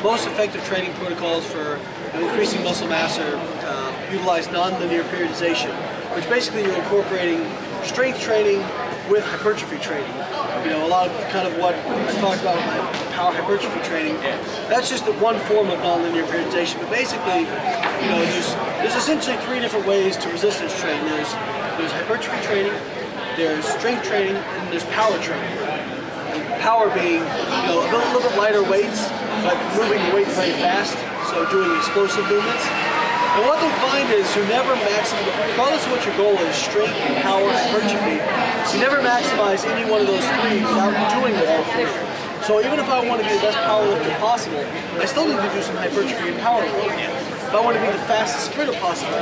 most effective training protocols for increasing muscle mass are utilize nonlinear periodization, which basically you're incorporating strength training with hypertrophy training. You know, a lot of kind of what I talked about with my power hypertrophy training. That's just one form of nonlinear periodization. But basically, you know, there's essentially three different ways to resistance train. There's hypertrophy training, there's strength training, and there's power training. Power being, you know, a little bit lighter weights, but moving the weight very fast, so doing explosive movements. And what they find is you never maximize, regardless of what your goal is, strength, power, hypertrophy, you never maximize any one of those three without doing all three. So even if I want to be the best powerlifter possible, I still need to do some hypertrophy and power work. If I want to be the fastest sprinter possible,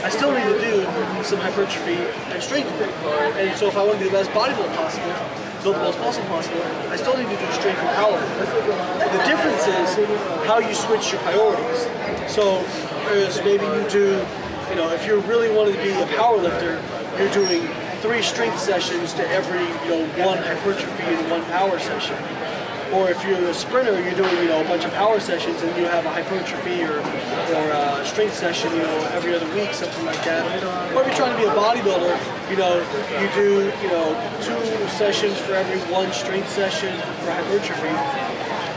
I still need to do some hypertrophy and strength work. And so if I want to be the best bodybuilder possible, build the most muscle possible, I still need to do strength and power work. The difference is how you switch your priorities. So whereas maybe you do, you know, if you really wanted to be a power lifter, you're doing 3 strength sessions to every, you know, 1 hypertrophy and 1 power session. Or if you're a sprinter, you're doing, you know, a bunch of power sessions and you have a hypertrophy or a strength session, you know, every other week, something like that. Or if you're trying to be a bodybuilder, you know, you do, you know, 2 sessions for every 1 strength session for hypertrophy.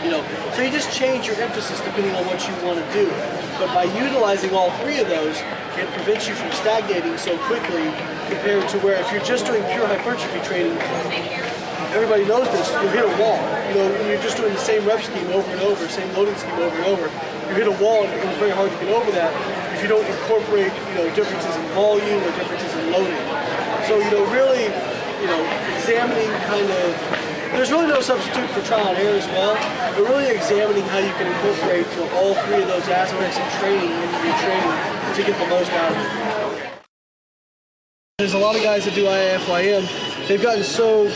You know, so you just change your emphasis depending on what you want to do. But by utilizing all 3 of those, it prevents you from stagnating so quickly compared to where if you're just doing pure hypertrophy training, everybody knows this, you hit a wall. You know, when you're just doing the same rep scheme over and over, same loading scheme over and over, you hit a wall and it becomes very hard to get over that if you don't incorporate, you know, differences in volume or differences in loading. So, you know, really, you know, examining kind of, there's really no substitute for trial and error as well, but really examining how you can incorporate, you know, all 3 of those aspects of training into your training to get the most out of it. There's a lot of guys that do IIFYM, they've gotten so